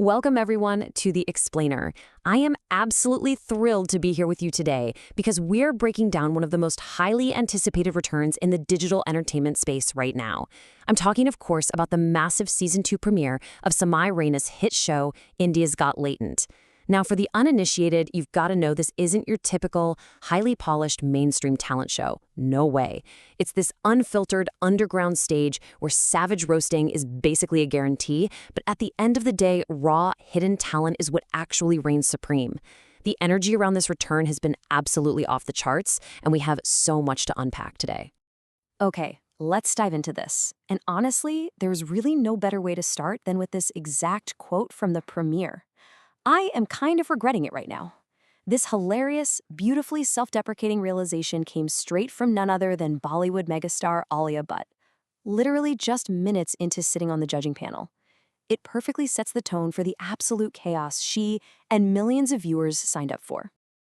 Welcome, everyone, to The Explainer. I am absolutely thrilled to be here with you today because we're breaking down one of the most highly anticipated returns in the digital entertainment space right now. I'm talking, of course, about the massive Season 2 premiere of Samai Raina's hit show, India's Got Latent. Now, for the uninitiated, you've got to know this isn't your typical, highly polished mainstream talent show. No way. It's this unfiltered, underground stage where savage roasting is basically a guarantee, but at the end of the day, raw, hidden talent is what actually reigns supreme. The energy around this return has been absolutely off the charts, and we have so much to unpack today. Okay, let's dive into this. And honestly, there's really no better way to start than with this exact quote from the premiere. I am kind of regretting it right now. This hilarious, beautifully self-deprecating realization came straight from none other than Bollywood megastar Alia Bhatt, literally just minutes into sitting on the judging panel. It perfectly sets the tone for the absolute chaos she and millions of viewers signed up for.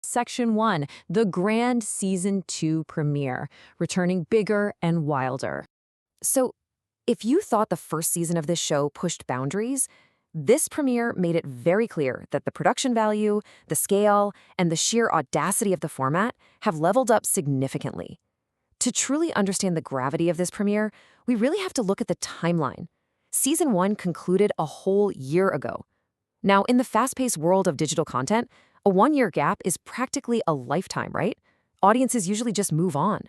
Section 1, the grand Season 2 premiere, returning bigger and wilder. So, if you thought the first season of this show pushed boundaries, this premiere made it very clear that the production value, the scale, and the sheer audacity of the format have leveled up significantly. To truly understand the gravity of this premiere, we really have to look at the timeline. Season 1 concluded a whole year ago. Now, in the fast-paced world of digital content, a one-year gap is practically a lifetime, right? Audiences usually just move on.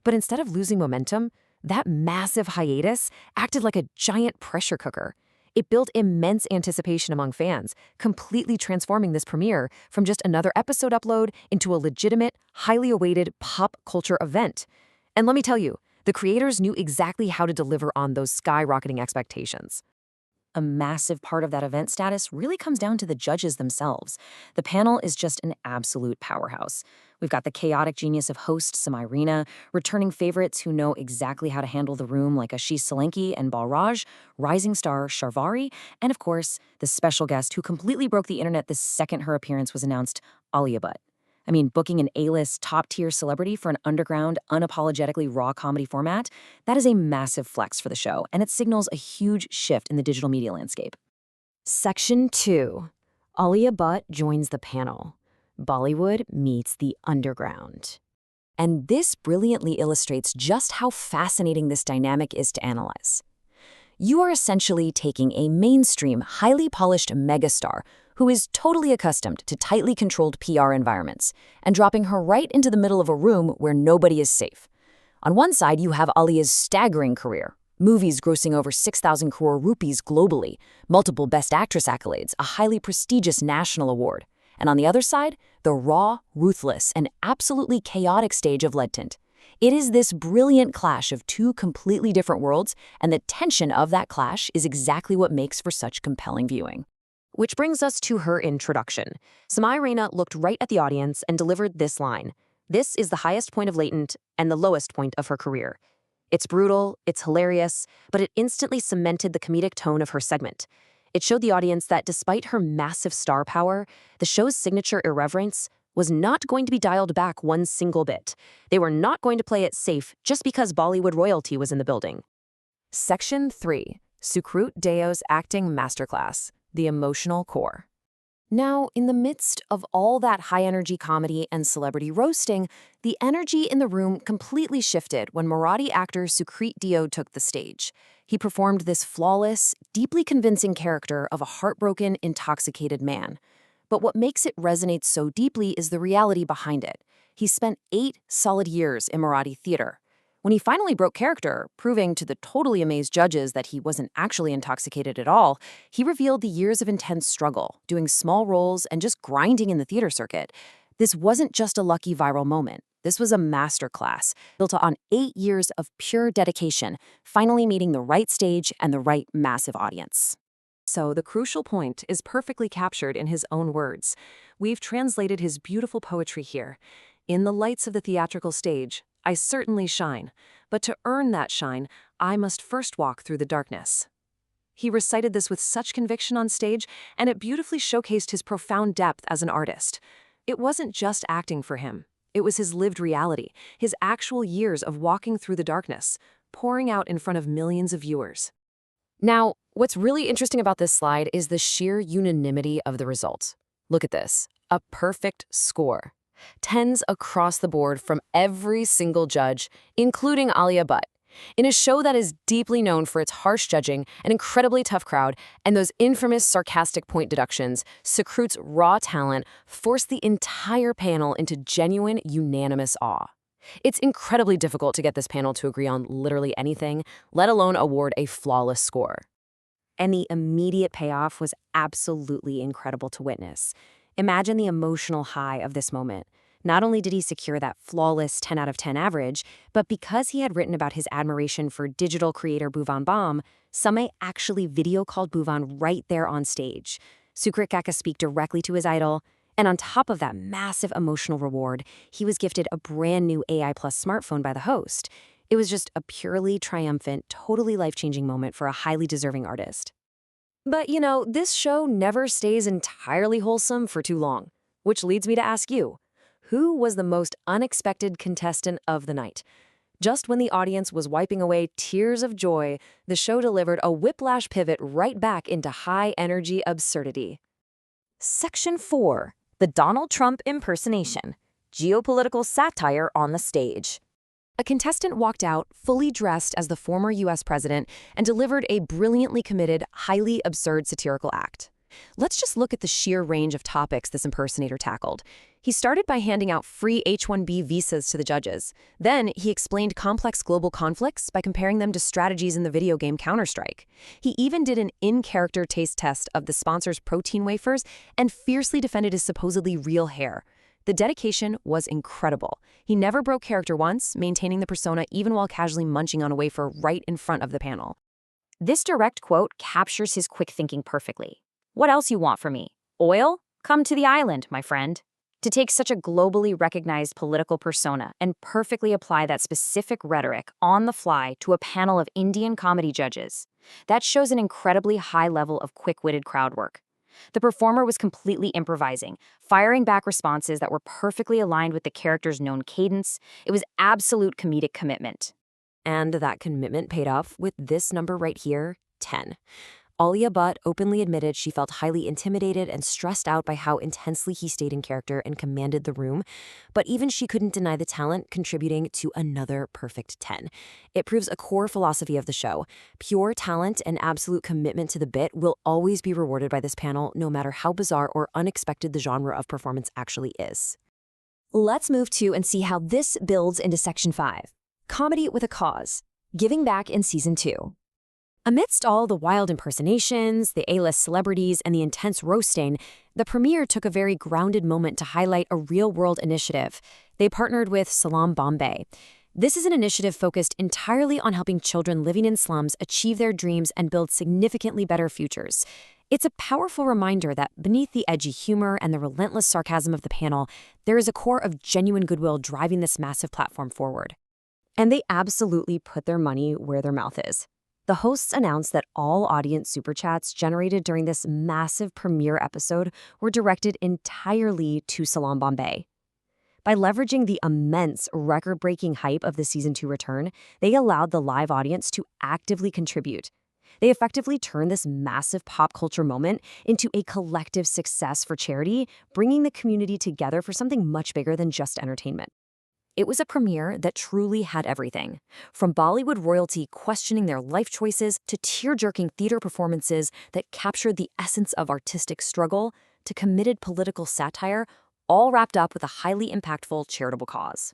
But instead of losing momentum, that massive hiatus acted like a giant pressure cooker. It built immense anticipation among fans, completely transforming this premiere from just another episode upload into a legitimate, highly awaited pop culture event. And let me tell you, the creators knew exactly how to deliver on those skyrocketing expectations. A massive part of that event status really comes down to the judges themselves. The panel is just an absolute powerhouse. We've got the chaotic genius of host Samai Raina, returning favorites who know exactly how to handle the room like Ashish Salanki and Balraj, rising star Sharvari, and of course, the special guest who completely broke the internet the second her appearance was announced, Alia Bhatt. I mean, booking an A-list, top-tier celebrity for an underground, unapologetically raw comedy format, that is a massive flex for the show, and it signals a huge shift in the digital media landscape. Section 2. Alia Bhatt joins the panel. Bollywood meets the underground. And this brilliantly illustrates just how fascinating this dynamic is to analyze. You are essentially taking a mainstream, highly polished megastar who is totally accustomed to tightly controlled PR environments and dropping her right into the middle of a room where nobody is safe. On one side, you have Alia's staggering career, movies grossing over 6,000 crore rupees globally, multiple Best Actress accolades, a highly prestigious national award. And on the other side, the raw, ruthless, and absolutely chaotic stage of latent. It is this brilliant clash of two completely different worlds, and the tension of that clash is exactly what makes for such compelling viewing. Which brings us to her introduction. Samai Raina looked right at the audience and delivered this line. This is the highest point of latent and the lowest point of her career. It's brutal, it's hilarious, but it instantly cemented the comedic tone of her segment. It showed the audience that despite her massive star power, the show's signature irreverence was not going to be dialed back one single bit. They were not going to play it safe just because Bollywood royalty was in the building. Section 3. Sukrut Deo's Acting Masterclass, the Emotional Core. Now, in the midst of all that high-energy comedy and celebrity roasting, the energy in the room completely shifted when Marathi actor Sukrut Deo took the stage. He performed this flawless, deeply convincing character of a heartbroken, intoxicated man. But what makes it resonate so deeply is the reality behind it. He spent 8 solid years in Marathi theater. When he finally broke character, proving to the totally amazed judges that he wasn't actually intoxicated at all, he revealed the years of intense struggle, doing small roles and just grinding in the theater circuit. This wasn't just a lucky viral moment. This was a masterclass built on 8 years of pure dedication, finally meeting the right stage and the right massive audience. So the crucial point is perfectly captured in his own words. We've translated his beautiful poetry here. In the lights of the theatrical stage, I certainly shine, but to earn that shine, I must first walk through the darkness. He recited this with such conviction on stage, and it beautifully showcased his profound depth as an artist. It wasn't just acting for him. It was his lived reality, his actual years of walking through the darkness, pouring out in front of millions of viewers. Now, what's really interesting about this slide is the sheer unanimity of the results. Look at this, a perfect score. Tens across the board from every single judge, including Alia Bhatt. In a show that is deeply known for its harsh judging, an incredibly tough crowd, and those infamous sarcastic point deductions, Sukhru's raw talent forced the entire panel into genuine, unanimous awe. It's incredibly difficult to get this panel to agree on literally anything, let alone award a flawless score. And the immediate payoff was absolutely incredible to witness. Imagine the emotional high of this moment. Not only did he secure that flawless 10 out of 10 average, but because he had written about his admiration for digital creator Bhuvan Bam, Samay actually video called Bhuvan right there on stage. Sukhrit got to speak directly to his idol, and on top of that massive emotional reward, he was gifted a brand new AI Plus smartphone by the host. It was just a purely triumphant, totally life-changing moment for a highly deserving artist. But this show never stays entirely wholesome for too long, which leads me to ask you, who was the most unexpected contestant of the night? Just when the audience was wiping away tears of joy, the show delivered a whiplash pivot right back into high-energy absurdity. Section 4. The Donald Trump Impersonation. Geopolitical Satire on the Stage. A contestant walked out fully dressed as the former U.S. president and delivered a brilliantly committed, highly absurd satirical act. Let's just look at the sheer range of topics this impersonator tackled. He started by handing out free H-1B visas to the judges. Then he explained complex global conflicts by comparing them to strategies in the video game Counter-Strike. He even did an in-character taste test of the sponsor's protein wafers and fiercely defended his supposedly real hair. The dedication was incredible. He never broke character once, maintaining the persona even while casually munching on a wafer right in front of the panel. This direct quote captures his quick thinking perfectly. What else you want from me? Oil? Come to the island, my friend. To take such a globally recognized political persona and perfectly apply that specific rhetoric on the fly to a panel of Indian comedy judges, that shows an incredibly high level of quick-witted crowd work. The performer was completely improvising, firing back responses that were perfectly aligned with the character's known cadence. It was absolute comedic commitment. And that commitment paid off with this number right here, 10. Alia Bhatt openly admitted she felt highly intimidated and stressed out by how intensely he stayed in character and commanded the room, but even she couldn't deny the talent, contributing to another perfect 10. It proves a core philosophy of the show. Pure talent and absolute commitment to the bit will always be rewarded by this panel, no matter how bizarre or unexpected the genre of performance actually is. Let's move to and see how this builds into Section 5. Comedy with a cause. Giving back in Season 2. Amidst all the wild impersonations, the A-list celebrities, and the intense roasting, the premiere took a very grounded moment to highlight a real-world initiative. They partnered with Salam Bombay. This is an initiative focused entirely on helping children living in slums achieve their dreams and build significantly better futures. It's a powerful reminder that beneath the edgy humor and the relentless sarcasm of the panel, there is a core of genuine goodwill driving this massive platform forward. And they absolutely put their money where their mouth is. The hosts announced that all audience super chats generated during this massive premiere episode were directed entirely to Salam Bombay. By leveraging the immense, record-breaking hype of the Season 2 return, they allowed the live audience to actively contribute. They effectively turned this massive pop culture moment into a collective success for charity, bringing the community together for something much bigger than just entertainment. It was a premiere that truly had everything. From Bollywood royalty questioning their life choices to tear-jerking theater performances that captured the essence of artistic struggle to committed political satire, all wrapped up with a highly impactful charitable cause.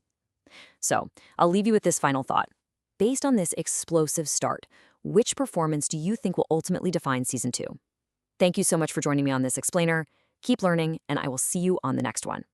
So, I'll leave you with this final thought. Based on this explosive start, which performance do you think will ultimately define Season 2? Thank you so much for joining me on this explainer. Keep learning, and I will see you on the next one.